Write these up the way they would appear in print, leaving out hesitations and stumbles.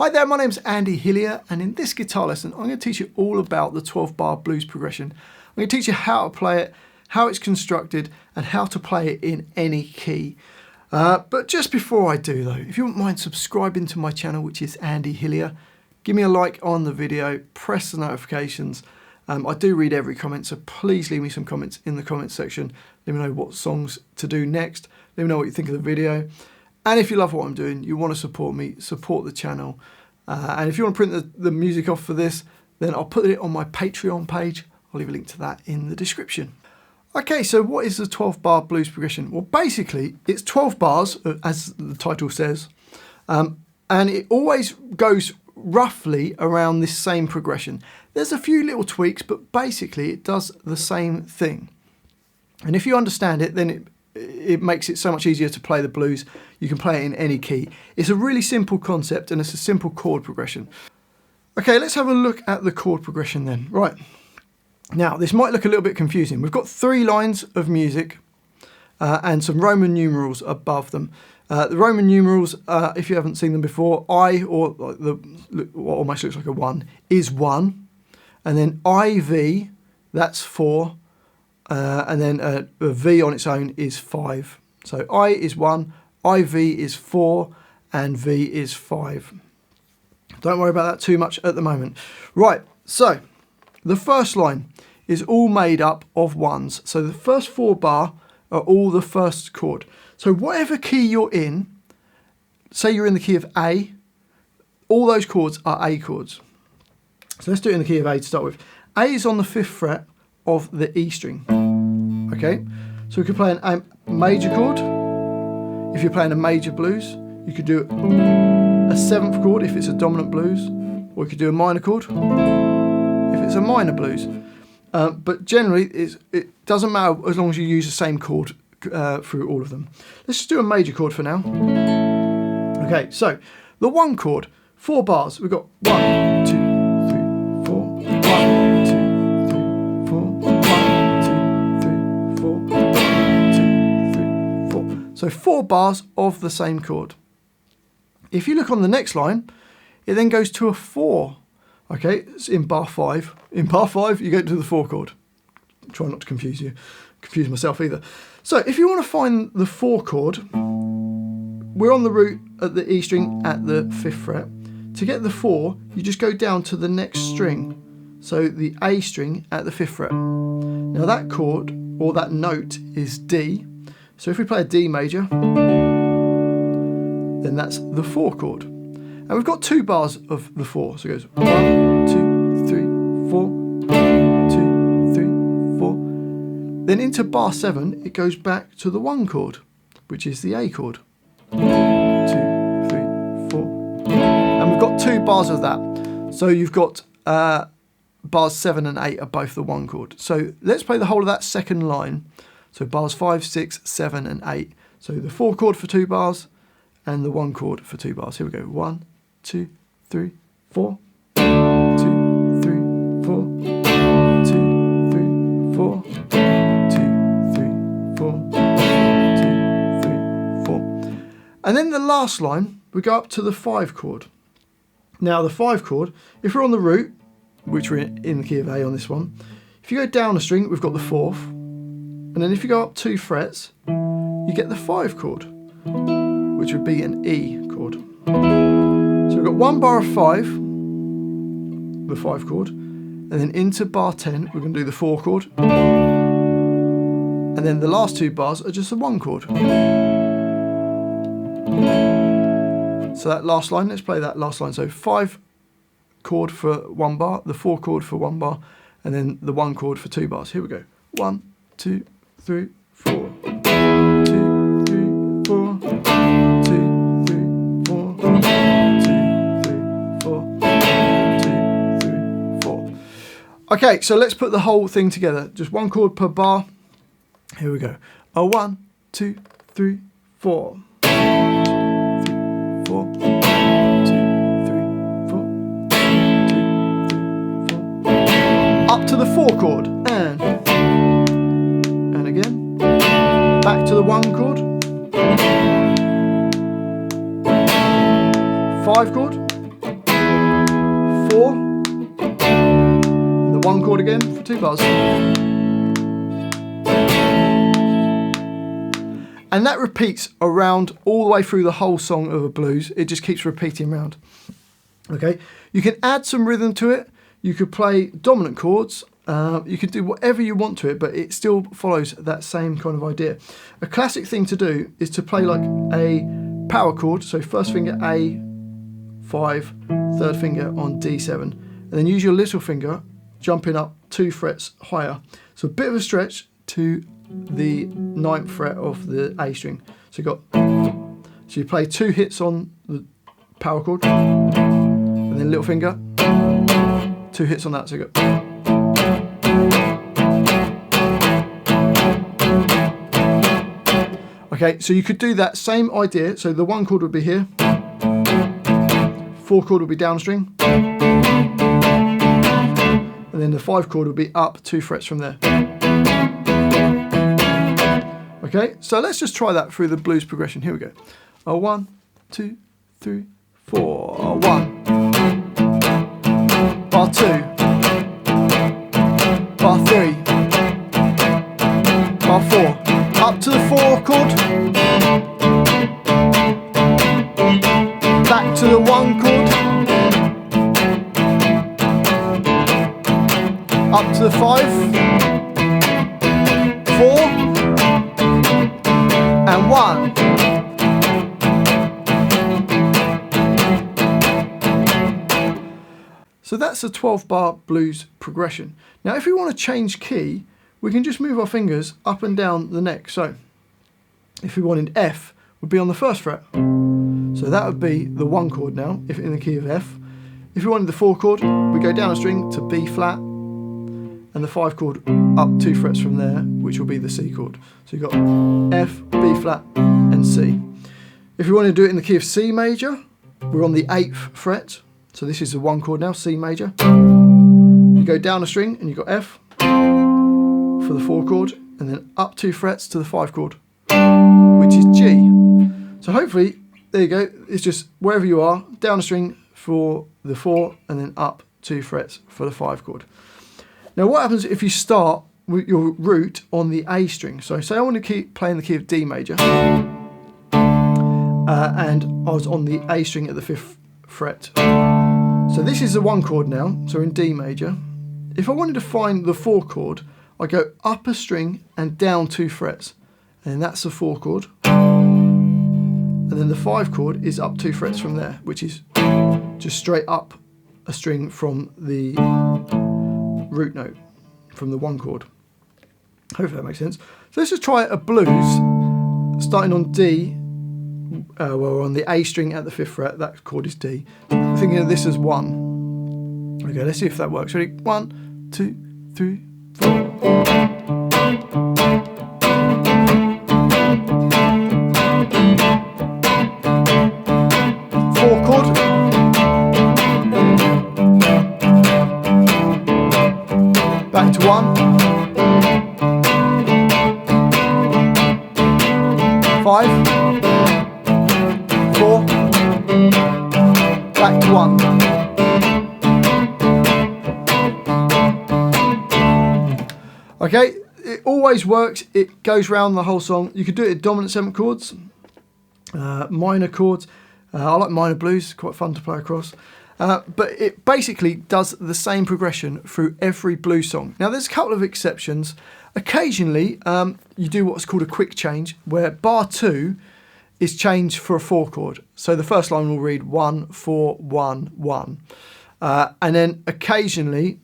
Hi there, my name's Andy Hillier, and in this guitar lesson I'm going to teach you all about the 12-bar blues progression. I'm going to teach you how to play it, how it's constructed, and how to play it in any key. But just before I do though, if you wouldn't mind subscribing to my channel, which is Andy Hillier, give me a like on the video, press the notifications. I do read every comment, so please leave me some comments in the comments section. Let me know what songs to do next. Let me know what you think of the video. And if you love what I'm doing, you want to support me, support the channel. And if you want to print the music off for this, then I'll put it on my Patreon page. I'll leave a link to that in the description. Okay, so what is the 12-bar blues progression? Well, basically, it's 12 bars, as the title says, and it always goes roughly around this same progression. There's a few little tweaks, but basically it does the same thing. And if you understand it, then it makes it so much easier to play the blues. You can play it in any key. It's a really simple concept and it's a simple chord progression. Okay, let's have a look at the chord progression then. Right, now this might look a little bit confusing. We've got 3 lines of music and some Roman numerals above them. The Roman numerals, if you haven't seen them before, I, or what almost looks like a 1, is 1. And then IV, that's 4. And then a V on its own is 5. So I is 1, IV is 4, and V is 5. Don't worry about that too much at the moment. Right, so the first line is all made up of 1s. So the first 4 bar are all the first chord. So whatever key you're in, say you're in the key of A, all those chords are A chords. So let's do it in the key of A to start with. A is on the 5th fret of the E string. Okay, so we could play a major chord. If you're playing a major blues, you could do a 7th chord if it's a dominant blues, or you could do a minor chord if it's a minor blues. But generally, it doesn't matter as long as you use the same chord through all of them. Let's just do a major chord for now. Okay, so the 1 chord, 4 bars. We've got 1, 2, 3, 4, 1, 2, 3, 4, 1, 2, 3, 4, 1, 2, 3, 4. So 4 bars of the same chord. If you look on the next line, it then goes to a 4. Okay, it's in bar 5. In bar 5, you go to the 4 chord. Try not to confuse myself either. So if you want to find the 4 chord, we're on the root at the E string at the 5th fret. To get the 4, you just go down to the next string. So the A string at the 5th fret. Now that chord, or that note, is D. So if we play a D major, then that's the 4 chord. And we've got 2 bars of the 4. So it goes 1, 2, 3, 4, 1, 2, 3, 4. Then into bar 7, it goes back to the 1 chord, which is the A chord. 1, 2, 3, 4. And we've got 2 bars of that. So you've got bars 7 and 8 are both the 1 chord. So let's play the whole of that second line. So bars 5, 6, 7 and 8. So the 4 chord for 2 bars and the 1 chord for 2 bars. Here we go. 1, 2, 3, 4. 2, 3, 4. 2, 3, 4. 2, 3, 4. 2, 3, 4. And then the last line, we go up to the 5 chord. Now the 5 chord, if we're on the root, which we're in the key of A on this one, if you go down a string, we've got the 4th. And then if you go up 2 frets, you get the 5 chord, which would be an E chord. So we've got 1 bar of 5, the 5 chord, and then into bar 10, we're going to do the 4 chord. And then the last 2 bars are just the 1 chord. So that last line, let's play that last line. So 5 chord for 1 bar, the 4 chord for 1 bar, and then the 1 chord for 2 bars. Here we go. 1, 2, 3, 4. 2, 3, 4. 2, 3, 4. 2, 3, 4. 2, 3, 4. Okay, so let's put the whole thing together. Just 1 chord per bar. Here we go. A 1, 2, 3, 4. 4. 2, 3, 4. 2, 3, 4. Up to the 4 chord and again. Back to the 1 chord. 5 chord. 4, and the 1 chord again for 2 bars. And that repeats around all the way through the whole song of a blues. It just keeps repeating around. Okay, you can add some rhythm to it. You could play dominant chords. You can do whatever you want to it, but it still follows that same kind of idea. A classic thing to do is to play like a power chord. So first finger A, 5, third finger on D7, and then use your little finger jumping up 2 frets higher. So a bit of a stretch to the 9th fret of the A string. So you play 2 hits on the power chord, and then little finger, 2 hits on that. So you go. Okay, so you could do that same idea. So the 1 chord would be here, 4 chord would be down string, and then the 5 chord would be up 2 frets from there. Okay, so let's just try that through the blues progression. Here we go. 1, 2, 3, 4. 1. Bar 2. Bar 3. Bar 4. Up to the 4 chord. Back to the 1 chord. Up to the 5. 4. And 1. So that's a 12-bar blues progression. Now if we want to change key, we can just move our fingers up and down the neck. So if we wanted F, would be on the 1st fret. So that would be the 1 chord now, if in the key of F. If we wanted the 4 chord, we go down a string to B flat, and the 5 chord up 2 frets from there, which will be the C chord. So you've got F, B flat, and C. If you want to do it in the key of C major, we're on the 8th fret. So this is the 1 chord now, C major. You go down a string and you've got F for the 4 chord, and then up 2 frets to the 5 chord, which is G. So hopefully, there you go, it's just wherever you are, down a string for the 4, and then up 2 frets for the 5 chord. Now what happens if you start with your root on the A string? So say I want to keep playing the key of D major, and I was on the A string at the 5th fret. So this is the 1 chord now, so in D major. If I wanted to find the 4 chord, I go up a string and down 2 frets, and that's the 4 chord. And then the 5 chord is up 2 frets from there, which is just straight up a string from the root note, from the 1 chord. Hopefully that makes sense. So let's just try a blues, starting on D, well, on the A string at the 5th fret. That chord is D. I'm thinking of this as 1. Okay, let's see if that works. Ready? 1, 2, 3, 4. Chord, back to 1, 5, 4, back to 1. Okay, it always works. It goes round the whole song. You could do it at dominant 7th chords, minor chords. I like minor blues, quite fun to play across. But it basically does the same progression through every blues song. Now there's a couple of exceptions. Occasionally you do what's called a quick change, where bar 2 is changed for a 4 chord. So the first line will read 1, 4, 1, 1. And then occasionally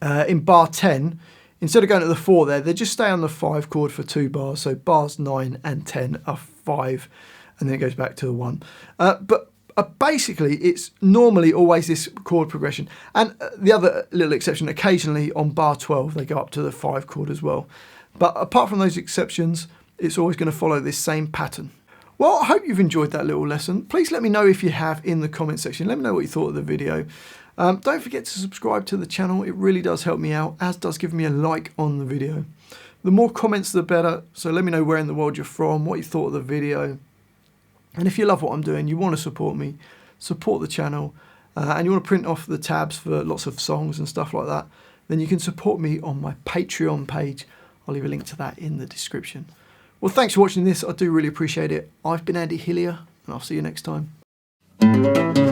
in bar 10, instead of going to the 4 there, they just stay on the 5 chord for 2 bars. So bars 9 and 10 are 5. And then it goes back to the 1. But basically, it's normally always this chord progression. And the other little exception, occasionally on bar 12, they go up to the 5 chord as well. But apart from those exceptions, it's always going to follow this same pattern. Well, I hope you've enjoyed that little lesson. Please let me know if you have in the comment section. Let me know what you thought of the video. Don't forget to subscribe to the channel. It really does help me out, as does giving me a like on the video. The more comments, the better. So let me know where in the world you're from, what you thought of the video. And if you love what I'm doing, you want to support me, support the channel, and you want to print off the tabs for lots of songs and stuff like that, then you can support me on my Patreon page. I'll leave a link to that in the description. Well, thanks for watching this. I do really appreciate it. I've been Andy Hillier, and I'll see you next time.